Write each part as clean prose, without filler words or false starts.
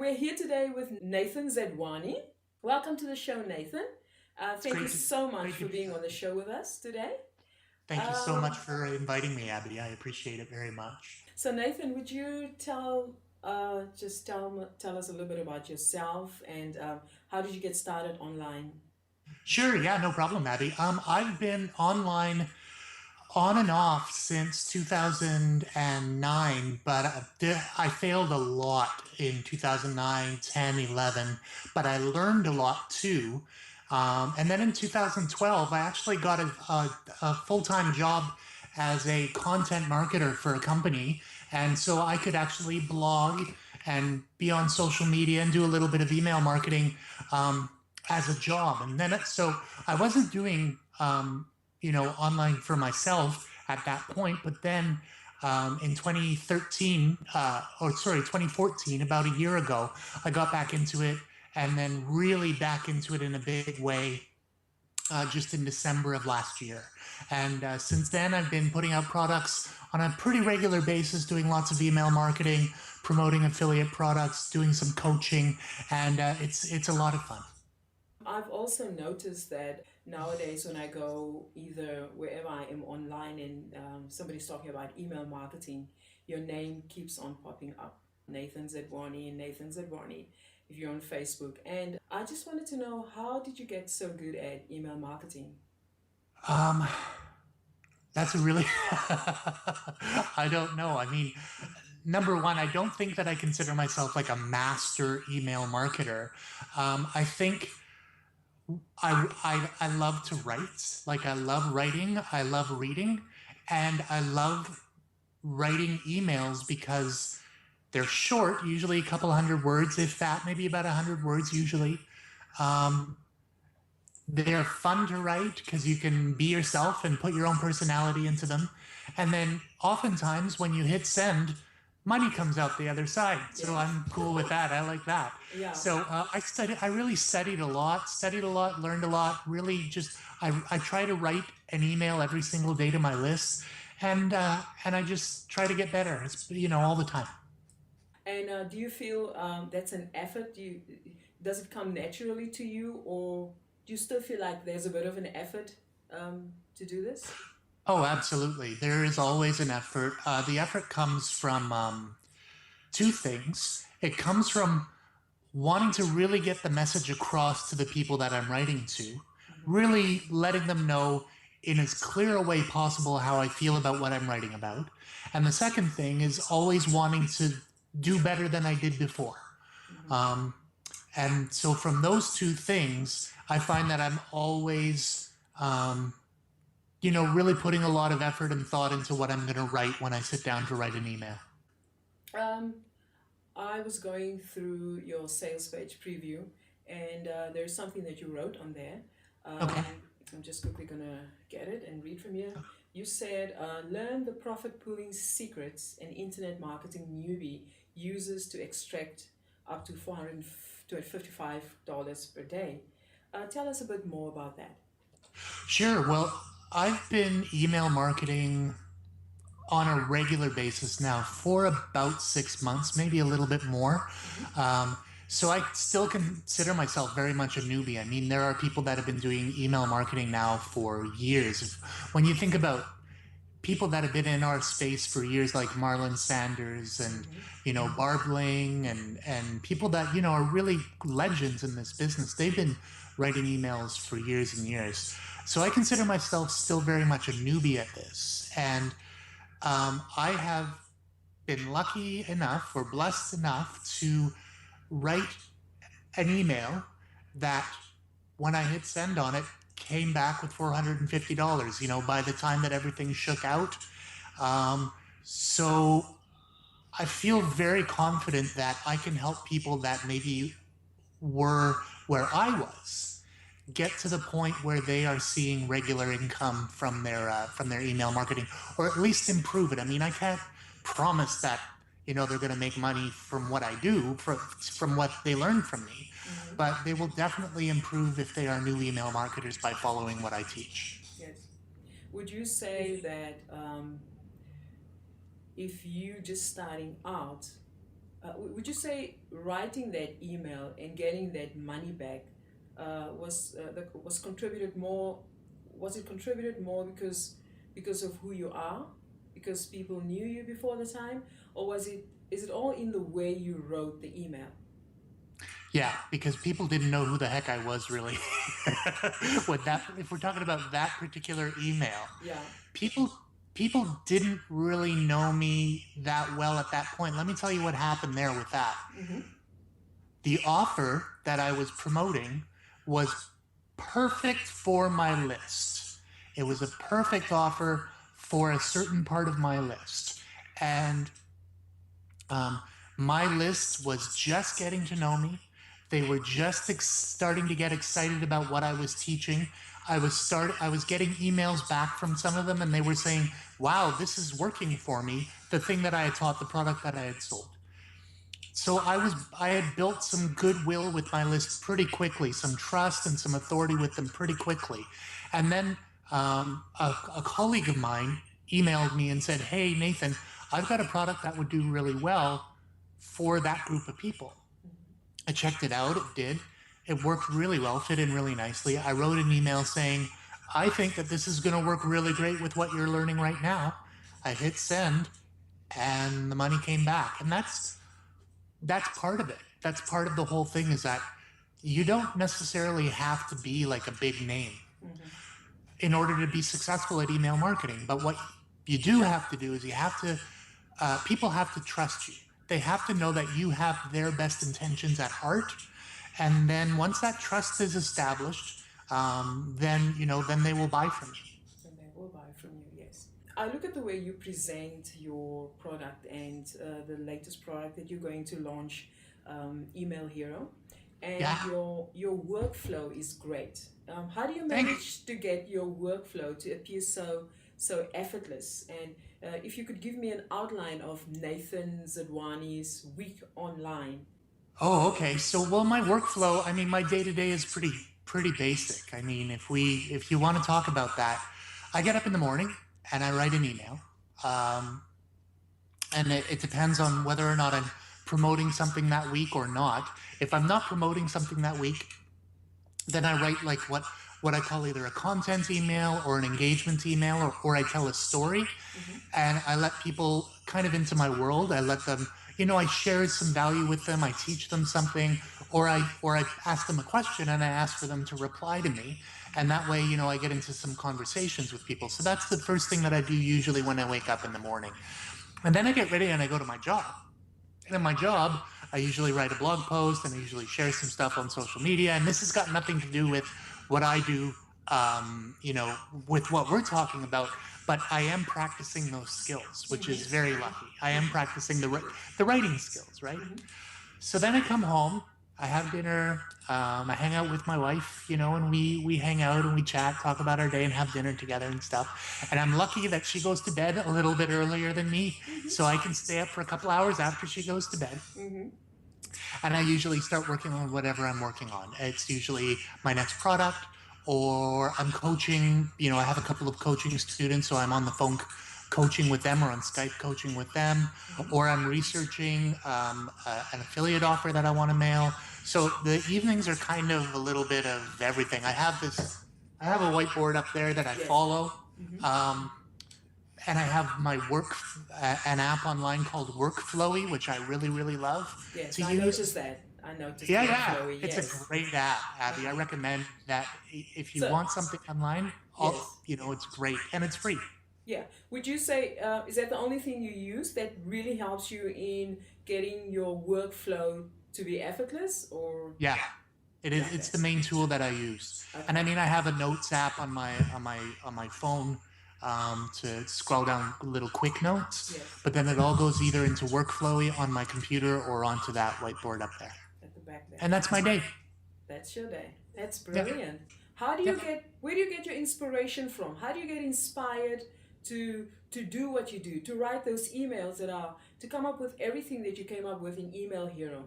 we're here today with Nathan Zadworny. Welcome to the show, Nathan. It's Thank you great to so much great to for be being on here. the show with us today. Thank you so much Um, for inviting me, Abby. I appreciate it very much. so, Nathan, would you tell us a little bit about yourself and how did you get started online? Sure, yeah, no problem, Abby. I've been online on and off since 2009, but I failed a lot in 2009, 10, 11, but I learned a lot too. And then in 2012, I actually got a full-time job as a content marketer for a company. And so I could actually blog and be on social media and do a little bit of email marketing um, as a job. And then so I wasn't doing online for myself at that point. But then in 2013, 2014, about a year ago, I got back into it and then really back into it in a big way just in December of last year. And since then, I've been putting out products on a pretty regular basis, doing lots of email marketing, promoting affiliate products, doing some coaching, and it's a lot of fun. I've also noticed that nowadays when I go either wherever I am online and somebody's talking about email marketing, your name keeps on popping up. Nathan Zadworny, Nathan Zadworny, if you're on Facebook. And I just wanted to know, how did you get so good at email marketing? Um, that's a really, I don't know. I mean, number one, I don't think that I consider myself like a master email marketer. I think I love to write. Like I love writing, I love reading, and I love writing emails because they're short, usually a couple hundred words, if that, maybe about 100 words usually. Um, they're fun to write because you can be yourself and put your own personality into them. And then oftentimes when you hit send, money comes out the other side. So Yeah. I'm cool with that. I like that. Yeah. So I really studied a lot, learned a lot. Really, I try to write an email every single day to my list, and I just try to get better. It's all the time. And do you feel that's an effort? Does it come naturally to you, or do you still feel like there's a bit of an effort to do this? Oh, absolutely. There is always an effort. The effort comes from two things. It comes from wanting to really get the message across to the people that I'm writing to, really letting them know in as clear a way possible how I feel about what I'm writing about. And the second thing is always wanting to do better than I did before. Mm-hmm. Um, and so from those two things, I find that I'm always, really putting a lot of effort and thought into what I'm going to write when I sit down to write an email. Um, I was going through your sales page preview, and there's something that you wrote on there. Okay. Um, I'm just quickly gonna get it and read from you. You said, learn the profit pooling secrets an internet marketing newbie uses to extract up to $455 per day. Tell us a bit more about that. Sure. Well, I've been email marketing on a regular basis now for about 6 months, maybe a little bit more. Mm-hmm. Um, so I still consider myself very much a newbie. I mean, there are people that have been doing email marketing now for years. When you think about people that have been in our space for years, like Marlon Sanders and Mm-hmm. Barb Ling and people that are really legends in this business. They've been writing emails for years and years. So I consider myself still very much a newbie at this, and I have been lucky enough or blessed enough to write an email that when I hit send on it came back with $450, by the time that everything shook out. Um, so I feel very confident that I can help people that maybe were where I was get to the point where they are seeing regular income from their email marketing, or at least improve it. I mean, I can't promise that they're going to make money from what I do from what they learn from me, Mm-hmm. but they will definitely improve if they are new email marketers by following what I teach. Yes. Would you say that if you just starting out, would you say writing that email and getting that money back was contributed more? Was it contributed more because of who you are, because people knew you before the time, or was it is it all in the way you wrote the email? Yeah, because people didn't know who the heck I was really. With that, if we're talking about that particular email, Yeah. people people didn't really know me that well at that point. Let me tell you what happened there with that. Mm-hmm. The offer that I was promoting was perfect for my list. It was a perfect offer for a certain part of my list. And um, my list was just getting to know me. They were just starting to get excited about what I was teaching. I was getting emails back from some of them, and they were saying, "Wow, this is working for me." The thing that I had taught, the product that I had sold. So I had built some goodwill with my list pretty quickly, some trust and some authority with them pretty quickly. And then a colleague of mine emailed me and said, "Hey, Nathan, I've got a product that would do really well for that group of people." I checked it out. It did. It worked really well, fit in really nicely. I wrote an email saying, "I think that this is going to work really great with what you're learning right now." I hit send, and the money came back. And that's part of it. That's part of the whole thing, is that you don't necessarily have to be like a big name Mm-hmm. in order to be successful at email marketing. But what you do have to do is people have to trust you. They have to know that you have their best intentions at heart. And then once that trust is established, then they will buy from you. And they will buy from you, yes. I look at the way you present your product and the latest product that you're going to launch, Email Hero, and Yeah. your workflow is great. How do you Thank you. manage to get your workflow to appear so effortless? And if you could give me an outline of Nathan Zadworny's week online. Oh, okay. So, well, my workflow, I mean, my day to day is pretty basic. I mean, if you want to talk about that, I get up in the morning and I write an email. Um, and it depends on whether or not I'm promoting something that week or not. If I'm not promoting something that week, then I write like what I call either a content email or an engagement email, or I tell a story, Mm-hmm. and I let people kind of into my world. I let them, I share some value with them. I teach them something, or I ask them a question and I ask for them to reply to me. And that way, I get into some conversations with people. So that's the first thing that I do usually when I wake up in the morning. And then I get ready and I go to my job. And in my job, I usually write a blog post and I usually share some stuff on social media. And this has got nothing to do with what I do, with what we're talking about. But I am practicing those skills, which is very lucky. I am practicing the writing skills, right? Mm-hmm. So then I come home, I have dinner, I hang out with my wife, and we hang out and we chat, talk about our day, and have dinner together and stuff. And I'm lucky that she goes to bed a little bit earlier than me, so I can stay up for a couple hours after she goes to bed. Mm-hmm. And I usually start working on whatever I'm working on. It's usually my next product, or I'm coaching. I have a couple of coaching students, so I'm on the phone coaching with them, or on Skype coaching with them, or I'm researching an affiliate offer that I want to mail. So the evenings are kind of a little bit of everything. I have a whiteboard up there that I Yes. follow. Mm-hmm. And I have my an app online called Workflowy, which I really, really love Yes, to I use. noticed that. I noticed Yeah, Workflowy, it's yes. a great app, Abby. I recommend that if you So, want something online, yes. it's great and it's free. Yeah. Would you say, is that the only thing you use that really helps you in getting your workflow to be effortless, or? Yeah, it is. It's Okay. the main tool that I use. And I Okay. mean, I have a notes app on my phone to scroll down little quick notes, Yes. but then it all goes either into Workflowy on my computer or onto that whiteboard up there. At the back there. And that's my day. That's your day. That's Yeah, brilliant. How do yeah. you get, where do you get your inspiration from? How do you get inspired to do what you do, to write those emails to come up with everything that you came up with in Email Hero?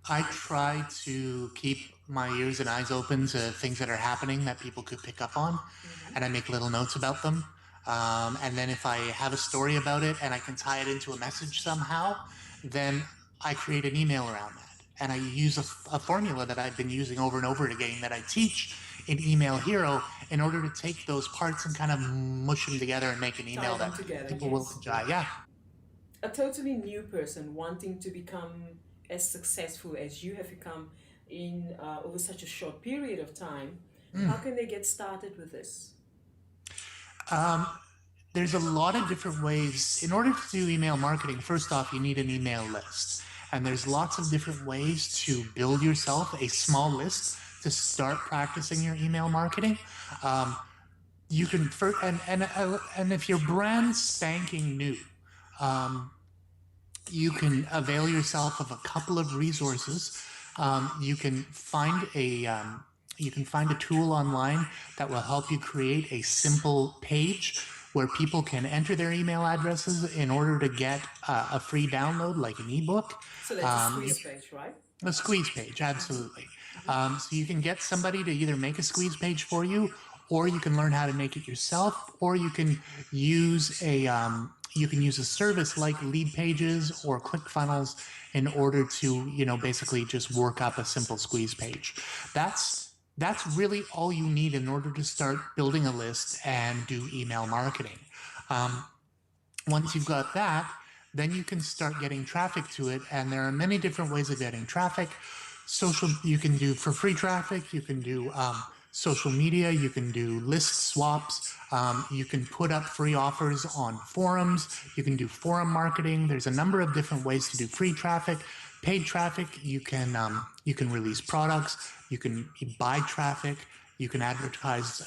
I try to keep my ears and eyes open to things that are happening that people could pick up on, Mm-hmm. and I make little notes about them. And then if I have a story about it and I can tie it into a message somehow, then I create an email around that. And I use a formula that I've been using over and over again that I teach in Email Hero in order to take those parts and kind of mush them together and make an Tie email them that together, people will yes. enjoy. Yeah. A totally new person wanting to become as successful as you have become in over such a short period of time, how can they get started with this? Um, there's a lot of different ways. In order to do email marketing, first off, you need an email list. And there's lots of different ways to build yourself a small list to start practicing your email marketing. You can first, and if you're brand spanking new, um, you can avail yourself of a couple of resources. You can find a tool online that will help you create a simple page where people can enter their email addresses in order to get a free download, like an ebook. So that's a squeeze page, right? A squeeze page, absolutely. So you can get somebody to either make a squeeze page for you, or you can learn how to make it yourself, or you can use a service like Lead Pages or ClickFunnels in order to basically just work up a simple squeeze page. That's really all you need in order to start building a list and do email marketing. Once you've got that, then you can start getting traffic to it. And there are many different ways of getting traffic. You can do for free traffic, you can do social media, you can do list swaps, you can put up free offers on forums, you can do forum marketing. There's a number of different ways to do free traffic. Paid traffic, you can release products, you can buy traffic, you can advertise,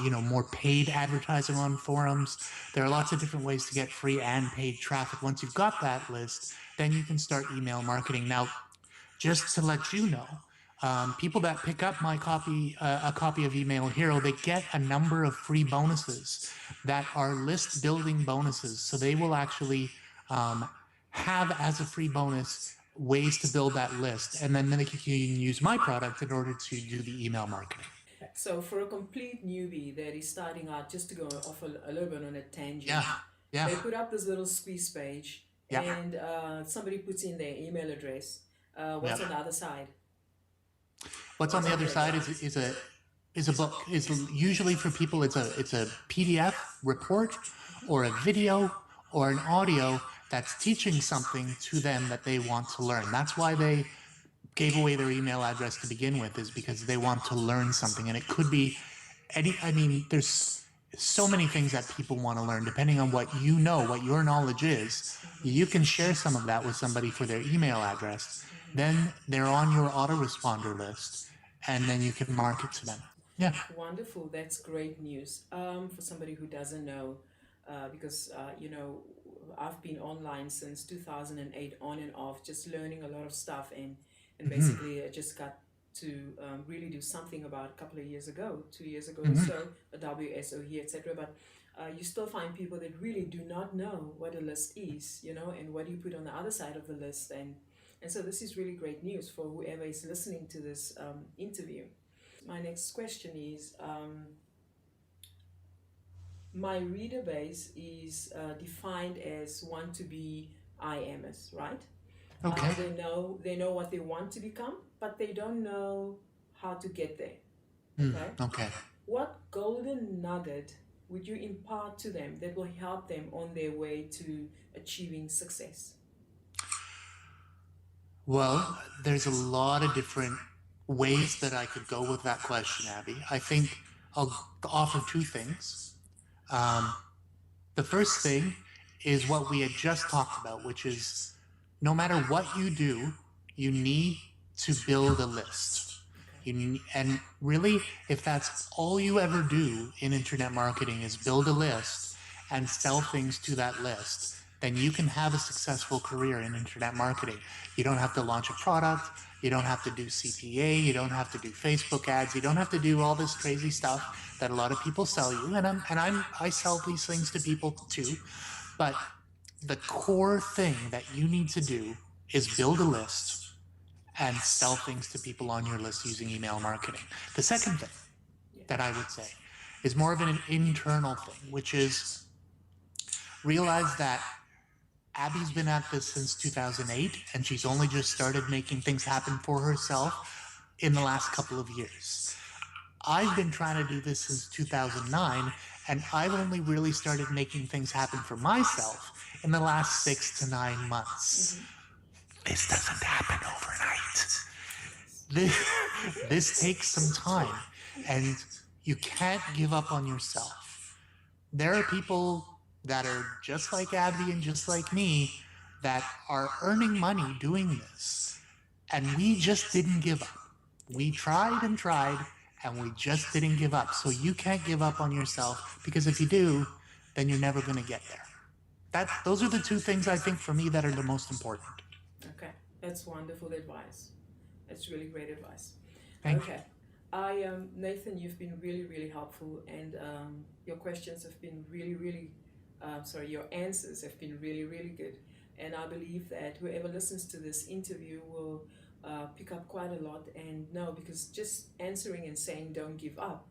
more paid advertising on forums. There are lots of different ways to get free and paid traffic. Once you've got that list, then you can start email marketing. Now, just to let you know, people that pick up my copy, a copy of Email Hero, they get a number of free bonuses that are list building bonuses. So they will actually have as a free bonus ways to build that list, and then they can use my product in order to do the email marketing. So for a complete newbie that is starting out, just to go off a little bit on a tangent, Yeah. they put up this little squeeze page, Yeah. and somebody puts in their email address. What's on the other side? What's on the other side is a book. Is usually for people it's a PDF report or a video or an audio that's teaching something to them that they want to learn. That's why they gave away their email address to begin with, is because they want to learn something. And it could be there's so many things that people want to learn depending on what your knowledge is. You can share some of that with somebody for their email address. Then they're on your autoresponder list, and then you can market to them. Yeah. Wonderful. That's great news for somebody who doesn't know, because I've been online since 2008, on and off, just learning a lot of stuff, and basically I just got to really do something about a couple of years ago, 2 years ago or so, a WSO here, etc. But you still find people that really do not know what a list is, and what you put on the other side of the list, and so this is really great news for whoever is listening to this interview. My next question is, my reader base is defined as want to be IMers, right? Okay. They know what they want to become, but they don't know how to get there. Okay. What golden nugget would you impart to them that will help them on their way to achieving success? Well, there's a lot of different ways that I could go with that question, Abby. I think I'll offer two things. The first thing is what we had just talked about, which is no matter what you do, you need to build a list. And really, if that's all you ever do in internet marketing is build a list and sell things to that list, then you can have a successful career in internet marketing. You don't have to launch a product. You don't have to do CPA. You don't have to do Facebook ads. You don't have to do all this crazy stuff that a lot of people sell you. And I sell these things to people too. But the core thing that you need to do is build a list and sell things to people on your list using email marketing. The second thing that I would say is more of an internal thing, which is realize that Abby's been at this since 2008, and she's only just started making things happen for herself in the last couple of years. I've been trying to do this since 2009, and I've only really started making things happen for myself in the last 6 to 9 months. This doesn't happen overnight. This takes some time, and you can't give up on yourself. There are people that are just like Abby and just like me that are earning money doing this, and we just didn't give up. We tried and tried, and we just didn't give up. So you can't give up on yourself, because if you do, then you're never going to get there. Those are the two things I think for me that are the most important. Okay, that's wonderful advice. That's really great advice. Thank you. Nathan, you've been really, really helpful, and your questions have been really, your answers have been really, really good. And I believe that whoever listens to this interview will pick up quite a lot and know, because just answering and saying don't give up,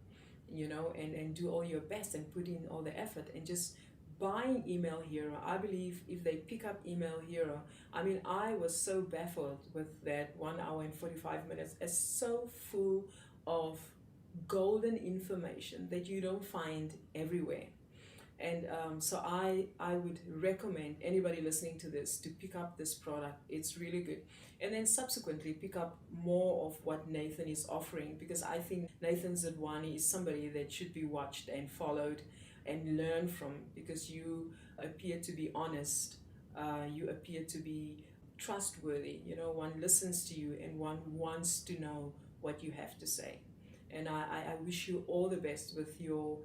and do all your best and put in all the effort, and just buying Email Hero. I believe if they pick up Email Hero, I was so baffled with that 1 hour and 45 minutes. It's so full of golden information that you don't find everywhere. And so I would recommend anybody listening to this to pick up this product. It's really good. And then subsequently pick up more of what Nathan is offering, because I think Nathan Zadworny is somebody that should be watched and followed and learn from, because you appear to be honest, you appear to be trustworthy. One listens to you and one wants to know what you have to say. And I wish you all the best with your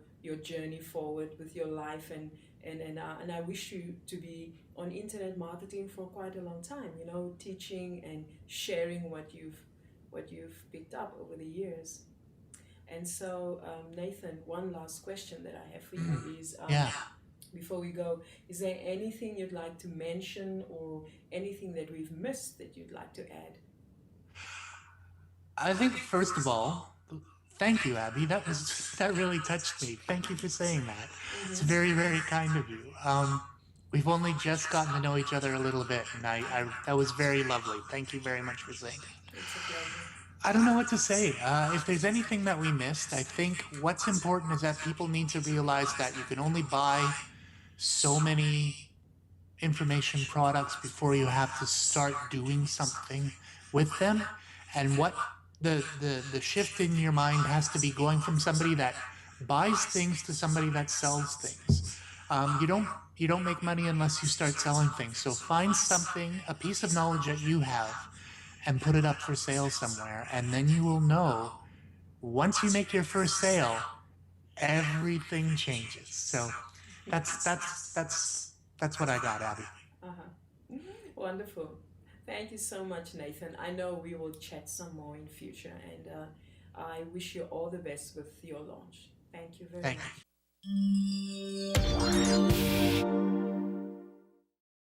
journey forward with your life, and I wish you to be on internet marketing for quite a long time, teaching and sharing what you've picked up over the years. And so, Nathan, one last question that I have for you is, before we go, is there anything you'd like to mention, or anything that we've missed that you'd like to add? I think, first of all, thank you, Abby. That really touched me. Thank you for saying that. It's very, very kind of you. We've only just gotten to know each other a little bit, and that was very lovely. Thank you very much for saying that. It's a pleasure. I don't know what to say. If there's anything that we missed, I think what's important is that people need to realize that you can only buy so many information products before you have to start doing something with them. And what the shift in your mind has to be going from somebody that buys things to somebody that sells things. You don't make money unless you start selling things. So find something, a piece of knowledge that you have, and put it up for sale somewhere, and then you will know, once you make your first sale, everything changes. So that's what I got, Abby. Wonderful. Thank you so much, Nathan. I know we will chat some more in future, and I wish you all the best with your launch. Thank you very much.